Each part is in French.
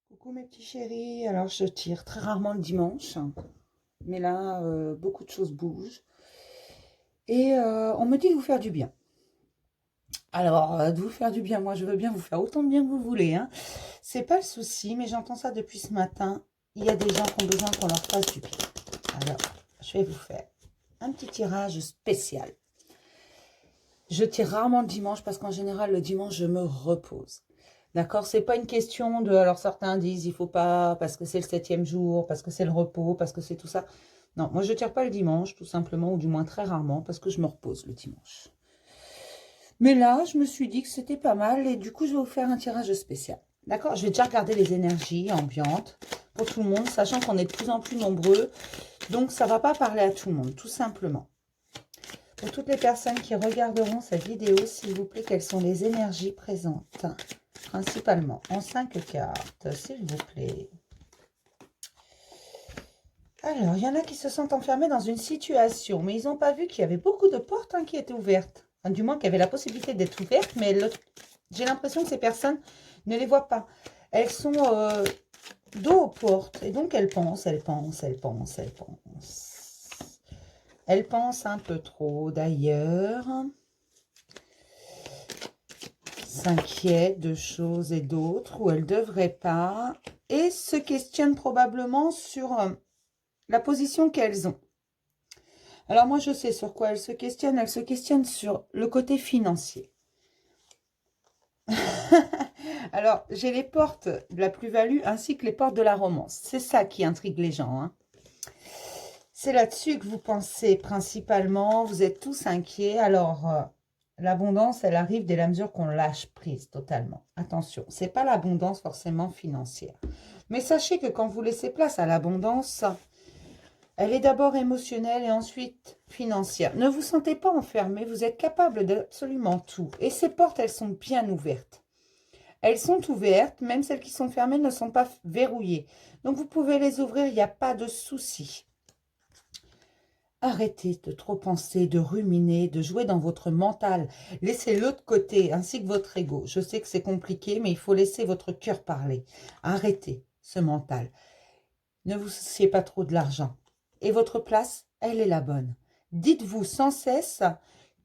Coucou mes petits chéris, alors je tire très rarement le dimanche, mais là beaucoup de choses bougent et on me dit de vous faire du bien. Alors de vous faire du bien, moi je veux bien vous faire autant de bien que vous voulez, hein. C'est pas le souci, mais j'entends ça depuis ce matin. Il y a des gens qui ont besoin qu'on leur fasse du bien. Alors je vais vous faire un petit tirage spécial. Je tire rarement le dimanche parce qu'en général le dimanche je me repose. D'accord, c'est pas une question de. Alors certains disent il faut pas parce que c'est le 7e jour, parce que c'est le repos, parce que c'est tout ça. Non, moi je tire pas le dimanche, tout simplement, ou du moins très rarement, parce que je me repose le dimanche. Mais là, je me suis dit que c'était pas mal et du coup je vais vous faire un tirage spécial. D'accord, je vais déjà regarder les énergies ambiantes pour tout le monde, sachant qu'on est de plus en plus nombreux, donc ça va pas parler à tout le monde, tout simplement. Pour toutes les personnes qui regarderont cette vidéo, s'il vous plaît, quelles sont les énergies présentes? Principalement en 5 cartes, s'il vous plaît. Alors, il y en a qui se sentent enfermés dans une situation, mais ils n'ont pas vu qu'il y avait beaucoup de portes qui étaient ouvertes. Enfin, du moins, qu'il y avait la possibilité d'être ouvertes, mais j'ai l'impression que ces personnes ne les voient pas. Elles sont dos aux portes, et donc elles pensent. Elles pensent un peu trop, d'ailleurs. S'inquiètent de choses et d'autres où elles ne devraient pas, et se questionnent probablement sur la position qu'elles ont. Alors moi, je sais sur quoi elles se questionnent sur le côté financier. Alors, j'ai les portes de la plus-value ainsi que les portes de la romance. C'est ça qui intrigue les gens, hein. C'est là-dessus que vous pensez principalement, vous êtes tous inquiets. Alors, l'abondance, elle arrive dès la mesure qu'on lâche prise totalement. Attention, ce n'est pas l'abondance forcément financière. Mais sachez que quand vous laissez place à l'abondance, elle est d'abord émotionnelle et ensuite financière. Ne vous sentez pas enfermé, vous êtes capable d'absolument tout. Et ces portes, elles sont bien ouvertes. Elles sont ouvertes, même celles qui sont fermées ne sont pas verrouillées. Donc vous pouvez les ouvrir, il n'y a pas de souci. Arrêtez de trop penser, de ruminer, de jouer dans votre mental. Laissez l'autre côté, ainsi que votre ego. Je sais que c'est compliqué, mais il faut laisser votre cœur parler. Arrêtez ce mental. Ne vous souciez pas trop de l'argent. Et votre place, elle est la bonne. Dites-vous sans cesse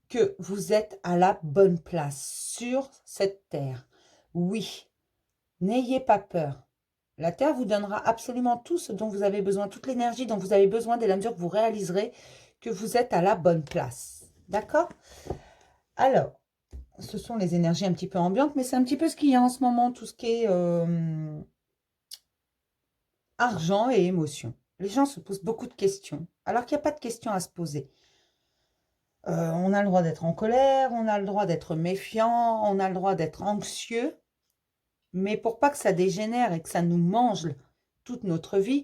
que vous êtes à la bonne place sur cette terre. Oui, n'ayez pas peur. La Terre vous donnera absolument tout ce dont vous avez besoin, toute l'énergie dont vous avez besoin dès la mesure que vous réaliserez que vous êtes à la bonne place. D'accord? Alors, ce sont les énergies un petit peu ambiantes, mais c'est un petit peu ce qu'il y a en ce moment, tout ce qui est argent et émotion. Les gens se posent beaucoup de questions, alors qu'il n'y a pas de questions à se poser. On a le droit d'être en colère, on a le droit d'être méfiant, on a le droit d'être anxieux, mais pour pas que ça dégénère et que ça nous mange toute notre vie,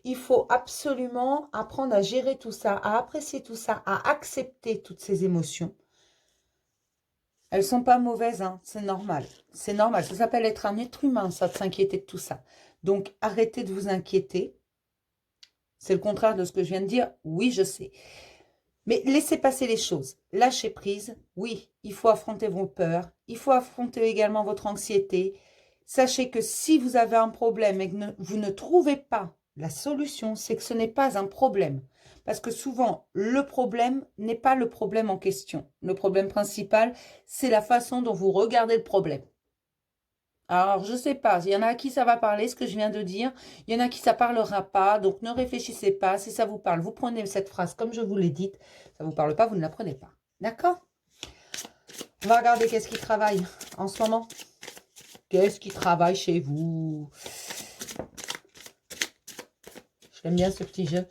il faut absolument apprendre à gérer tout ça, à apprécier tout ça, à accepter toutes ces émotions. Elles sont pas mauvaises, hein, c'est normal. C'est normal, ça s'appelle être un être humain, ça, de s'inquiéter de tout ça. Donc, arrêtez de vous inquiéter. C'est le contraire de ce que je viens de dire. Oui, je sais. Mais laissez passer les choses. Lâchez prise. Oui, il faut affronter vos peurs. Il faut affronter également votre anxiété. Sachez que si vous avez un problème et que vous ne trouvez pas la solution, c'est que ce n'est pas un problème. Parce que souvent, le problème n'est pas le problème en question. Le problème principal, c'est la façon dont vous regardez le problème. Alors, je ne sais pas, il y en a à qui ça va parler, ce que je viens de dire. Il y en a à qui ça ne parlera pas, donc ne réfléchissez pas. Si ça vous parle, vous prenez cette phrase comme je vous l'ai dite. Ça ne vous parle pas, vous ne la prenez pas. D'accord? On va regarder qu'est-ce qui travaille en ce moment. Qu'est-ce qui travaille chez vous? J'aime bien ce petit jeu.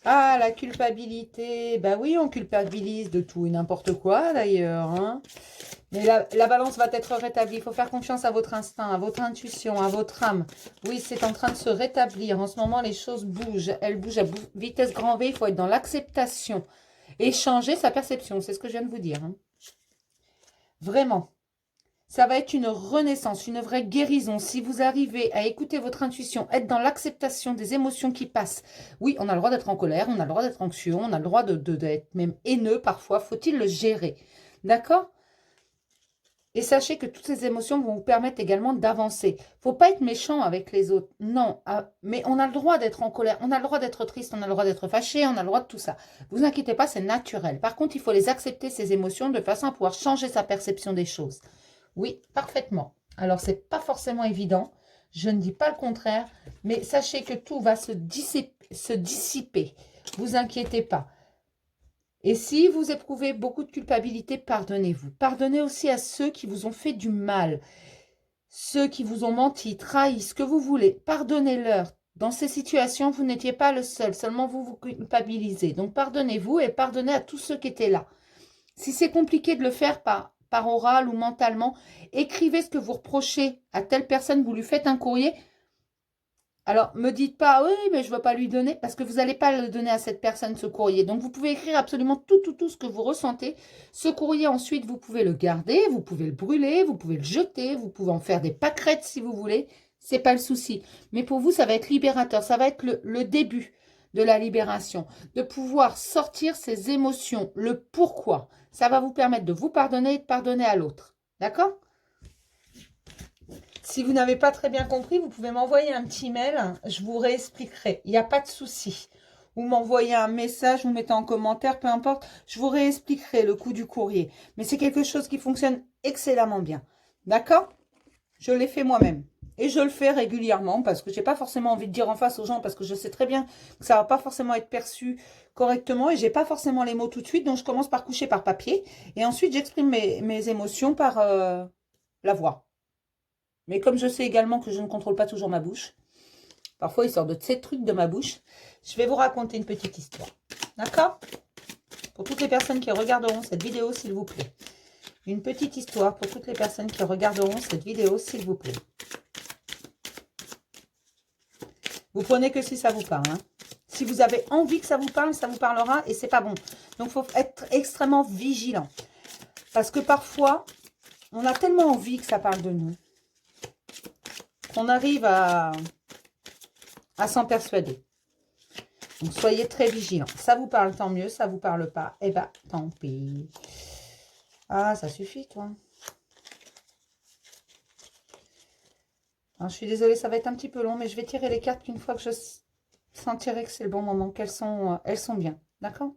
Ah, la culpabilité. Ben oui, on culpabilise de tout et n'importe quoi d'ailleurs, hein. Mais la balance va être rétablie. Il faut faire confiance à votre instinct, à votre intuition, à votre âme. Oui, c'est en train de se rétablir. En ce moment, les choses bougent. Elles bougent à vitesse grand V. Il faut être dans l'acceptation et changer sa perception. C'est ce que je viens de vous dire, hein. Vraiment. Ça va être une renaissance, une vraie guérison. Si vous arrivez à écouter votre intuition, être dans l'acceptation des émotions qui passent. Oui, on a le droit d'être en colère, on a le droit d'être anxieux, on a le droit d'être même haineux parfois. Faut-il le gérer? D'accord? Et sachez que toutes ces émotions vont vous permettre également d'avancer. Faut pas être méchant avec les autres. Non, mais on a le droit d'être en colère, on a le droit d'être triste, on a le droit d'être fâché, on a le droit de tout ça. Vous inquiétez pas, c'est naturel. Par contre, il faut les accepter, ces émotions, de façon à pouvoir changer sa perception des choses. Oui, parfaitement. Alors, c'est pas forcément évident. Je ne dis pas le contraire, mais sachez que tout va se dissiper. Vous inquiétez pas. Et si vous éprouvez beaucoup de culpabilité, pardonnez-vous. Pardonnez aussi à ceux qui vous ont fait du mal, ceux qui vous ont menti, trahi, ce que vous voulez. Pardonnez-leur. Dans ces situations, vous n'étiez pas le seul, seulement vous vous culpabilisez. Donc pardonnez-vous et pardonnez à tous ceux qui étaient là. Si c'est compliqué de le faire par oral ou mentalement, écrivez ce que vous reprochez à telle personne, vous lui faites un courrier. Alors, me dites pas, oui, mais je ne veux pas lui donner, parce que vous n'allez pas le donner à cette personne, ce courrier. Donc, vous pouvez écrire absolument tout ce que vous ressentez. Ce courrier, ensuite, vous pouvez le garder, vous pouvez le brûler, vous pouvez le jeter, vous pouvez en faire des pâquerettes si vous voulez. Ce n'est pas le souci. Mais pour vous, ça va être libérateur. Ça va être le début de la libération, de pouvoir sortir ces émotions, le pourquoi. Ça va vous permettre de vous pardonner et de pardonner à l'autre. D'accord ? Si vous n'avez pas très bien compris, vous pouvez m'envoyer un petit mail, je vous réexpliquerai. Il n'y a pas de souci. Vous m'envoyez un message, vous mettez en commentaire, peu importe, je vous réexpliquerai le coût du courrier. Mais c'est quelque chose qui fonctionne excellemment bien. D'accord? Je l'ai fait moi-même. Et je le fais régulièrement parce que je n'ai pas forcément envie de dire en face aux gens parce que je sais très bien que ça ne va pas forcément être perçu correctement et je n'ai pas forcément les mots tout de suite. Donc, je commence par coucher par papier et ensuite, j'exprime mes émotions par la voix. Mais comme je sais également que je ne contrôle pas toujours ma bouche, parfois il sort de ces trucs de ma bouche, je vais vous raconter une petite histoire. D'accord? Pour toutes les personnes qui regarderont cette vidéo, s'il vous plaît. Une petite histoire pour toutes les personnes qui regarderont cette vidéo, s'il vous plaît. Vous prenez que si ça vous parle. Hein. Si vous avez envie que ça vous parle, ça vous parlera et c'est pas bon. Donc, il faut être extrêmement vigilant. Parce que parfois, on a tellement envie que ça parle de nous. On arrive à s'en persuader. Donc, soyez très vigilants. Ça vous parle, tant mieux. Ça vous parle pas, eh ben, tant pis. Ah, ça suffit, toi. Alors, je suis désolée, ça va être un petit peu long, mais je vais tirer les cartes qu'une fois que je sentirai que c'est le bon moment, elles sont bien. D'accord ?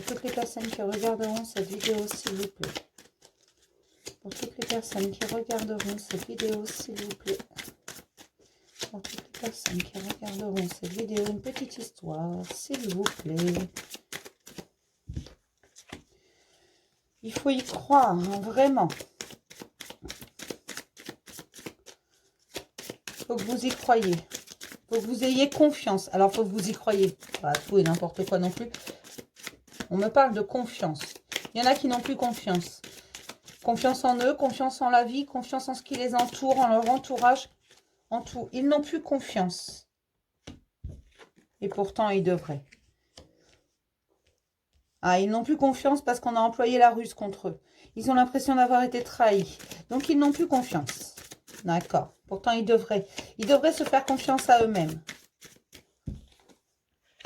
Toutes les personnes qui regarderont cette vidéo, s'il vous plaît. Pour toutes les personnes qui regarderont cette vidéo, s'il vous plaît. Pour toutes les personnes qui regarderont cette vidéo, une petite histoire, s'il vous plaît. Il faut y croire, hein, vraiment. Il faut que vous y croyez. Il faut que vous ayez confiance. Alors, il faut que vous y croyez. Pas tout et n'importe quoi non plus. On me parle de confiance. Il y en a qui n'ont plus confiance. Confiance en eux, confiance en la vie, confiance en ce qui les entoure, en leur entourage, en tout. Ils n'ont plus confiance. Et pourtant, ils devraient. Ah, ils n'ont plus confiance parce qu'on a employé la ruse contre eux. Ils ont l'impression d'avoir été trahis. Donc, ils n'ont plus confiance. D'accord. Pourtant, ils devraient. Ils devraient se faire confiance à eux-mêmes.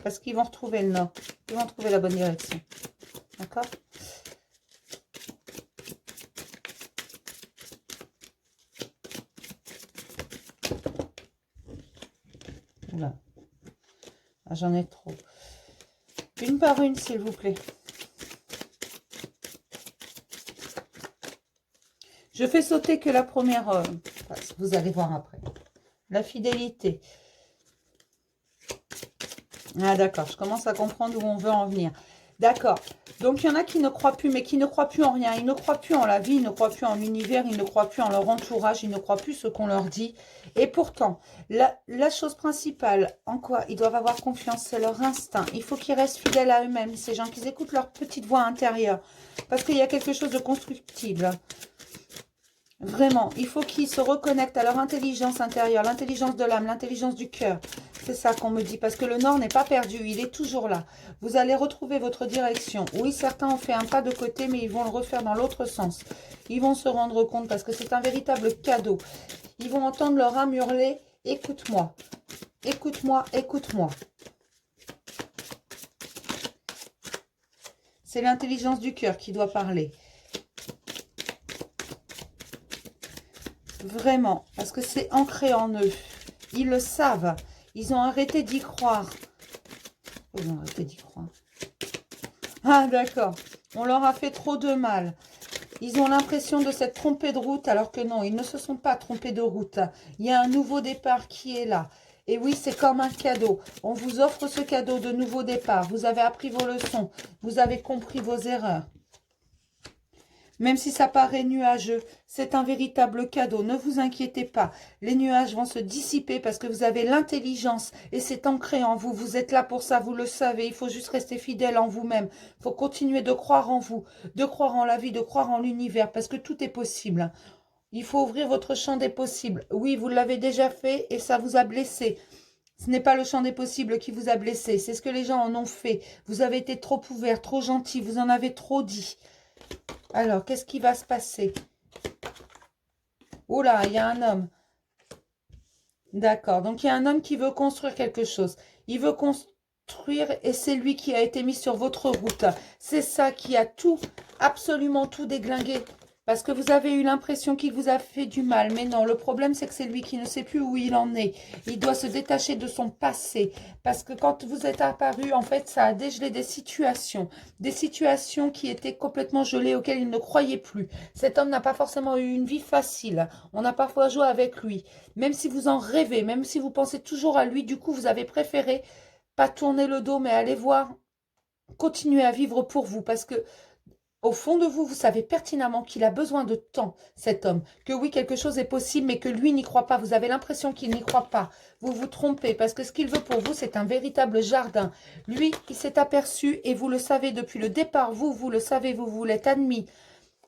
Parce qu'ils vont retrouver le nord. Ils vont trouver la bonne direction. D'accord ? Oula. Ah, j'en ai trop. Une par une, s'il vous plaît. Je fais sauter que la première... vous allez voir après. La fidélité. Ah, d'accord. Je commence à comprendre où on veut en venir. D'accord. Donc, il y en a qui ne croient plus, mais qui ne croient plus en rien. Ils ne croient plus en la vie, ils ne croient plus en l'univers, ils ne croient plus en leur entourage, ils ne croient plus ce qu'on leur dit. Et pourtant, la chose principale, en quoi ils doivent avoir confiance, c'est leur instinct. Il faut qu'ils restent fidèles à eux-mêmes, ces gens, qu'ils écoutent leur petite voix intérieure. Parce qu'il y a quelque chose de constructible. Vraiment, il faut qu'ils se reconnectent à leur intelligence intérieure, l'intelligence de l'âme, l'intelligence du cœur. C'est ça qu'on me dit, parce que le nord n'est pas perdu, il est toujours là. Vous allez retrouver votre direction. Oui, certains ont fait un pas de côté, mais ils vont le refaire dans l'autre sens. Ils vont se rendre compte, parce que c'est un véritable cadeau. Ils vont entendre leur âme hurler, écoute-moi, écoute-moi, écoute-moi. C'est l'intelligence du cœur qui doit parler. Vraiment, parce que c'est ancré en eux. Ils le savent. Ils ont arrêté d'y croire. Ils ont arrêté d'y croire. Ah, d'accord. On leur a fait trop de mal. Ils ont l'impression de s'être trompés de route, alors que non, ils ne se sont pas trompés de route. Il y a un nouveau départ qui est là. Et oui, c'est comme un cadeau. On vous offre ce cadeau de nouveau départ. Vous avez appris vos leçons. Vous avez compris vos erreurs. Même si ça paraît nuageux, c'est un véritable cadeau. Ne vous inquiétez pas. Les nuages vont se dissiper parce que vous avez l'intelligence et c'est ancré en vous. Vous êtes là pour ça, vous le savez. Il faut juste rester fidèle en vous-même. Il faut continuer de croire en vous, de croire en la vie, de croire en l'univers parce que tout est possible. Il faut ouvrir votre champ des possibles. Oui, vous l'avez déjà fait et ça vous a blessé. Ce n'est pas le champ des possibles qui vous a blessé. C'est ce que les gens en ont fait. Vous avez été trop ouvert, trop gentil. Vous en avez trop dit. Alors, qu'est-ce qui va se passer? Oula, il y a un homme. D'accord, donc il y a un homme qui veut construire quelque chose. Il veut construire et c'est lui qui a été mis sur votre route. C'est ça qui a tout, absolument tout déglingué. Parce que vous avez eu l'impression qu'il vous a fait du mal. Mais non, le problème, c'est que c'est lui qui ne sait plus où il en est. Il doit se détacher de son passé. Parce que quand vous êtes apparu, en fait, ça a dégelé des situations. Des situations qui étaient complètement gelées, auxquelles il ne croyait plus. Cet homme n'a pas forcément eu une vie facile. On a parfois joué avec lui. Même si vous en rêvez, même si vous pensez toujours à lui, du coup, vous avez préféré pas tourner le dos, mais aller voir, continuer à vivre pour vous. Parce que au fond de vous, vous savez pertinemment qu'il a besoin de temps, cet homme. Que oui, quelque chose est possible, mais que lui n'y croit pas. Vous avez l'impression qu'il n'y croit pas. Vous vous trompez, parce que ce qu'il veut pour vous, c'est un véritable jardin. Lui, il s'est aperçu, et vous le savez depuis le départ, vous le savez, vous l'êtes admis,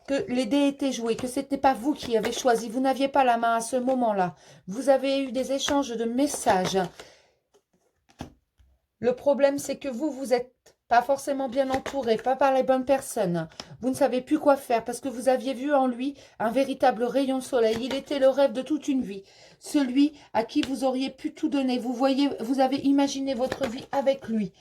que les dés étaient joués, que ce n'était pas vous qui avez choisi. Vous n'aviez pas la main à ce moment-là. Vous avez eu des échanges de messages. Le problème, c'est que vous êtes pas forcément bien entouré, pas par les bonnes personnes. Vous ne savez plus quoi faire parce que vous aviez vu en lui un véritable rayon de soleil. Il était le rêve de toute une vie. Celui à qui vous auriez pu tout donner. Vous voyez, vous avez imaginé votre vie avec lui.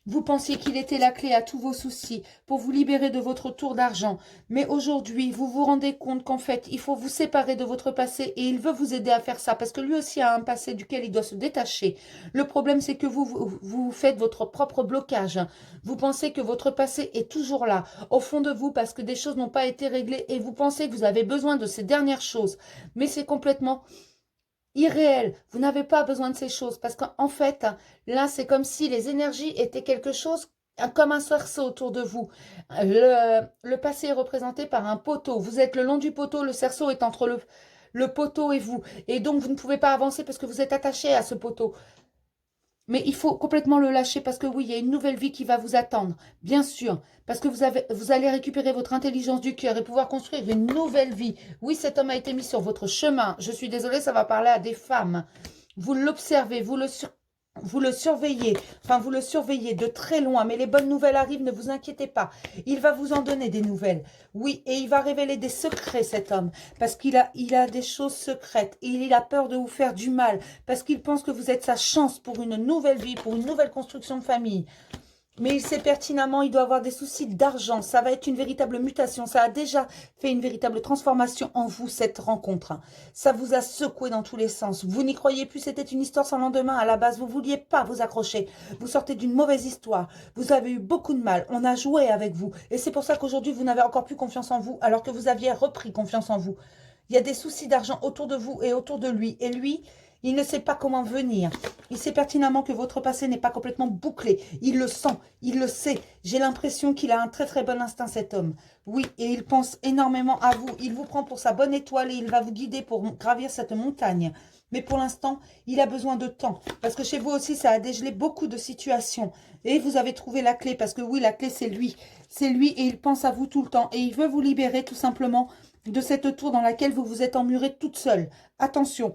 Vous pensiez qu'il était la clé à tous vos soucis pour vous libérer de votre tour d'argent. Mais aujourd'hui, vous vous rendez compte qu'en fait, il faut vous séparer de votre passé et il veut vous aider à faire ça parce que lui aussi a un passé duquel il doit se détacher. Le problème, c'est que vous faites votre propre blocage. Vous pensez que votre passé est toujours là, au fond de vous, parce que des choses n'ont pas été réglées et vous pensez que vous avez besoin de ces dernières choses. Mais c'est complètement irréel. Vous n'avez pas besoin de ces choses parce qu'en fait, là, c'est comme si les énergies étaient quelque chose comme un cerceau autour de vous. Le passé est représenté par un poteau. Vous êtes le long du poteau, le cerceau est entre le poteau et vous. Et donc, vous ne pouvez pas avancer parce que vous êtes attaché à ce poteau. Mais il faut complètement le lâcher parce que oui, il y a une nouvelle vie qui va vous attendre, bien sûr. Parce que vous allez récupérer votre intelligence du cœur et pouvoir construire une nouvelle vie. Oui, cet homme a été mis sur votre chemin. Je suis désolée, ça va parler à des femmes. Vous l'observez, vous le surveillez, enfin vous le surveillez de très loin, mais les bonnes nouvelles arrivent, ne vous inquiétez pas. Il va vous en donner des nouvelles. Oui, et il va révéler des secrets, cet homme, parce il a des choses secrètes, et il a peur de vous faire du mal, parce qu'il pense que vous êtes sa chance pour une nouvelle vie, pour une nouvelle construction de famille. Mais il sait pertinemment, il doit avoir des soucis d'argent. Ça va être une véritable mutation. Ça a déjà fait une véritable transformation en vous, cette rencontre. Ça vous a secoué dans tous les sens. Vous n'y croyez plus, c'était une histoire sans lendemain. À la base, vous ne vouliez pas vous accrocher. Vous sortez d'une mauvaise histoire. Vous avez eu beaucoup de mal. On a joué avec vous. Et c'est pour ça qu'aujourd'hui, vous n'avez encore plus confiance en vous, alors que vous aviez repris confiance en vous. Il y a des soucis d'argent autour de vous et autour de lui. Et lui, il ne sait pas comment venir. Il sait pertinemment que votre passé n'est pas complètement bouclé. Il le sent, il le sait. J'ai l'impression qu'il a un très très bon instinct, cet homme. Oui, et il pense énormément à vous. Il vous prend pour sa bonne étoile et il va vous guider pour gravir cette montagne. Mais pour l'instant, il a besoin de temps. Parce que chez vous aussi, ça a dégelé beaucoup de situations. Et vous avez trouvé la clé. Parce que oui, la clé, c'est lui. C'est lui et il pense à vous tout le temps. Et il veut vous libérer tout simplement de cette tour dans laquelle vous vous êtes emmurée toute seule. Attention,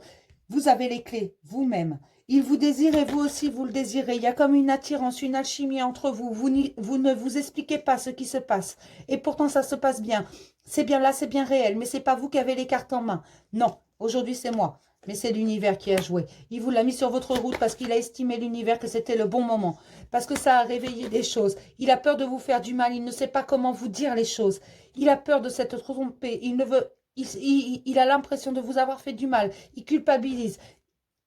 vous avez les clés, vous-même. Il vous désire et vous aussi, vous le désirez. Il y a comme une attirance, une alchimie entre vous. Vous ne vous expliquez pas ce qui se passe. Et pourtant, ça se passe bien. C'est bien là, c'est bien réel. Mais ce n'est pas vous qui avez les cartes en main. Non, Aujourd'hui, c'est moi. Mais c'est l'univers qui a joué. Il vous l'a mis sur votre route parce qu'il a estimé l'univers que c'était le bon moment. Parce que ça a réveillé des choses. Il a peur de vous faire du mal. Il ne sait pas comment vous dire les choses. Il a peur de s'être trompé. Il ne veut... il a l'impression de vous avoir fait du mal. Il culpabilise.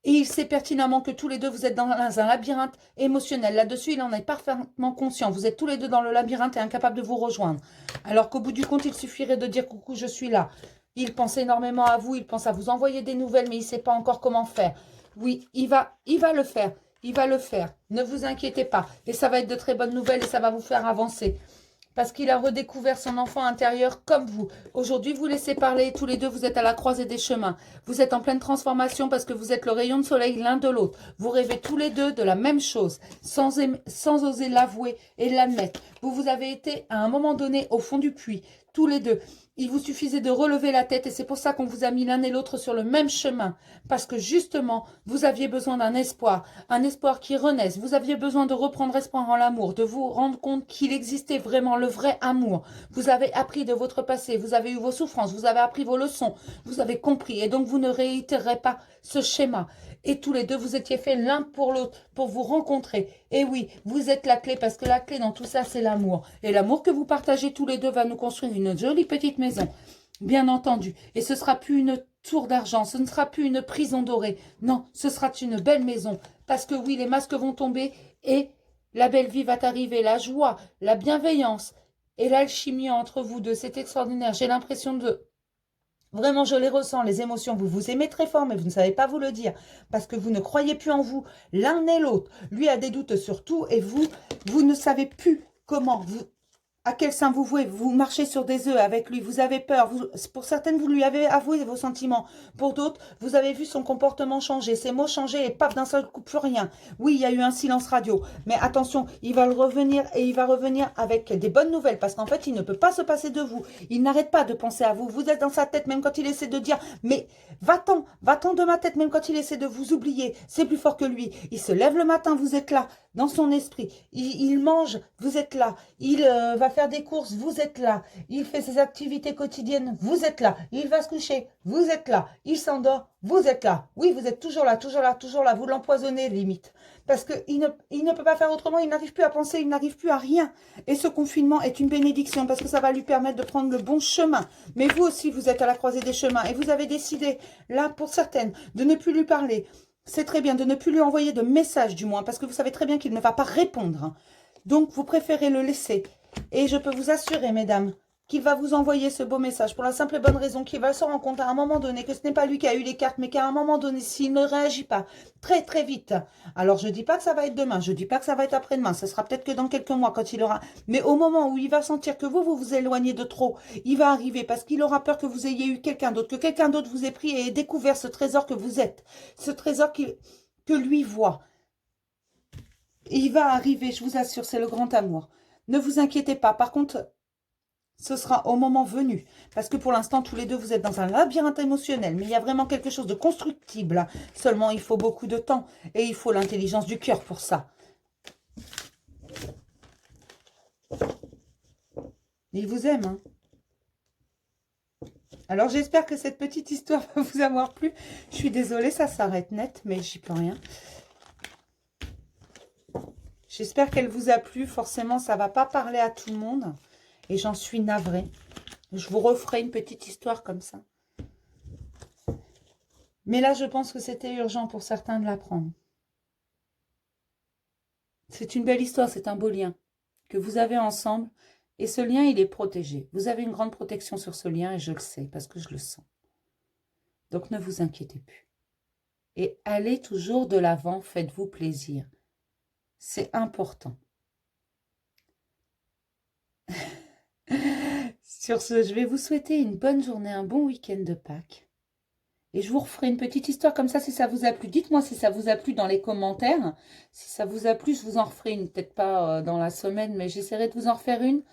Et il sait pertinemment que tous les deux, vous êtes dans un labyrinthe émotionnel. Là-dessus, il en est parfaitement conscient. Vous êtes tous les deux dans le labyrinthe et incapables de vous rejoindre. Alors qu'au bout du compte, il suffirait de dire « Coucou, je suis là ». Il pense énormément à vous, il pense à vous envoyer des nouvelles, mais il ne sait pas encore comment faire. Oui, il va le faire. Il va le faire. Ne vous inquiétez pas. Et ça va être de très bonnes nouvelles et ça va vous faire avancer. Parce qu'il a redécouvert son enfant intérieur comme vous. Aujourd'hui, vous laissez parler. Tous les deux, vous êtes à la croisée des chemins. Vous êtes en pleine transformation parce que vous êtes le rayon de soleil l'un de l'autre. Vous rêvez tous les deux de la même chose, sans oser l'avouer et l'admettre. Vous avez été à un moment donné au fond du puits, tous les deux. Il vous suffisait de relever la tête et c'est pour ça qu'on vous a mis l'un et l'autre sur le même chemin. Parce que justement, vous aviez besoin d'un espoir, un espoir qui renaisse. Vous aviez besoin de reprendre espoir en l'amour, de vous rendre compte qu'il existait vraiment le vrai amour. Vous avez appris de votre passé, vous avez eu vos souffrances, vous avez appris vos leçons, vous avez compris et donc vous ne réitérerez pas ce schéma. Et tous les deux, vous étiez faits l'un pour l'autre, pour vous rencontrer. Et oui, vous êtes la clé, parce que la clé dans tout ça, c'est l'amour. Et l'amour que vous partagez tous les deux va nous construire une jolie petite maison, bien entendu. Et ce ne sera plus une tour d'argent, ce ne sera plus une prison dorée. Non, ce sera une belle maison. Parce que oui, les masques vont tomber et la belle vie va arriver, la joie, la bienveillance et l'alchimie entre vous deux. C'est extraordinaire. J'ai l'impression de... Vraiment, je les ressens, les émotions. Vous vous aimez très fort, mais vous ne savez pas vous le dire. Parce que vous ne croyez plus en vous, l'un et l'autre. Lui a des doutes sur tout et vous ne savez plus comment. À quel sein vous vouez, vous marchez sur des œufs avec lui, vous avez peur. Pour certaines, vous lui avez avoué vos sentiments. Pour d'autres, vous avez vu son comportement changer, ses mots changer et paf, d'un seul coup, plus rien. Oui, il y a eu un silence radio. Mais attention, il va revenir et il va revenir avec des bonnes nouvelles parce qu'en fait, il ne peut pas se passer de vous. Il n'arrête pas de penser à vous. Vous êtes dans sa tête, même quand il essaie de dire « Mais va-t'en de ma tête », même quand il essaie de vous oublier. C'est plus fort que lui. Il se lève le matin, vous êtes là, dans son esprit. Il mange, vous êtes là. Il va faire des courses, vous êtes là. Il fait ses activités quotidiennes, vous êtes là. Il va se coucher, vous êtes là. Il s'endort, vous êtes là. Oui, vous êtes toujours là, toujours là, toujours là. Vous l'empoisonnez, limite. Parce qu'il ne peut pas faire autrement, il n'arrive plus à penser, il n'arrive plus à rien. Et ce confinement est une bénédiction parce que ça va lui permettre de prendre le bon chemin. Mais vous aussi, vous êtes à la croisée des chemins et vous avez décidé, là, pour certaines, de ne plus lui parler. C'est très bien de ne plus lui envoyer de message, du moins, parce que vous savez très bien qu'il ne va pas répondre. Donc, vous préférez le laisser. Et je peux vous assurer, mesdames, qu'il va vous envoyer ce beau message pour la simple et bonne raison qu'il va se rendre compte à un moment donné que ce n'est pas lui qui a eu les cartes, mais qu'à un moment donné, s'il ne réagit pas très très vite, alors je ne dis pas que ça va être demain, je ne dis pas que ça va être après-demain, ça sera peut-être que dans quelques mois quand il aura... Mais au moment où il va sentir que vous vous éloignez de trop, il va arriver parce qu'il aura peur que vous ayez eu quelqu'un d'autre, que quelqu'un d'autre vous ait pris et ait découvert ce trésor que vous êtes, ce trésor que lui voit. Et il va arriver, je vous assure, c'est le grand amour. Ne vous inquiétez pas. Par contre, ce sera au moment venu. Parce que pour l'instant, tous les deux, vous êtes dans un labyrinthe émotionnel. Mais il y a vraiment quelque chose de constructible. Seulement, il faut beaucoup de temps. Et il faut l'intelligence du cœur pour ça. Il vous aime, hein. Alors, j'espère que cette petite histoire va vous avoir plu. Je suis désolée, ça s'arrête net, mais j'y peux rien. J'espère qu'elle vous a plu. Forcément, ça ne va pas parler à tout le monde. Et j'en suis navrée. Je vous referai une petite histoire comme ça. Mais là, je pense que c'était urgent pour certains de l'apprendre. C'est une belle histoire, c'est un beau lien que vous avez ensemble. Et ce lien, il est protégé. Vous avez une grande protection sur ce lien et je le sais parce que je le sens. Donc, ne vous inquiétez plus. Et allez toujours de l'avant, faites-vous plaisir. C'est important. Sur ce, je vais vous souhaiter une bonne journée, un bon week-end de Pâques. Et je vous referai une petite histoire comme ça si ça vous a plu. Dites-moi si ça vous a plu dans les commentaires. Si ça vous a plu, je vous en referai une. Peut-être pas dans la semaine, mais j'essaierai de vous en refaire une.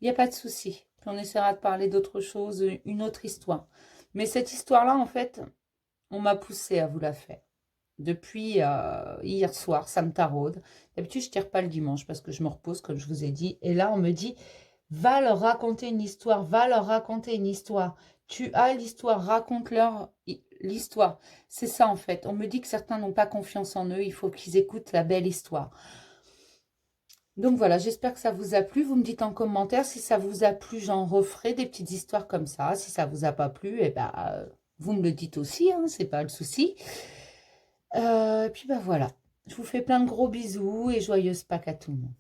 Il n'y a pas de souci. Puis on essaiera de parler d'autre chose, une autre histoire. Mais cette histoire-là, en fait, on m'a poussé à vous la faire. Depuis hier soir, ça me taraude. D'habitude, je ne tire pas le dimanche parce que je me repose, comme je vous ai dit. Et là, on me dit... Va leur raconter une histoire, va leur raconter une histoire. Tu as l'histoire, raconte-leur l'histoire. C'est ça en fait. On me dit que certains n'ont pas confiance en eux, il faut qu'ils écoutent la belle histoire. Donc voilà, j'espère que ça vous a plu. Vous me dites en commentaire si ça vous a plu, j'en referai des petites histoires comme ça. Si ça vous a pas plu, eh ben, vous me le dites aussi, hein, c'est pas le souci. Et puis bah voilà, je vous fais plein de gros bisous et joyeuse Pâques à tout le monde.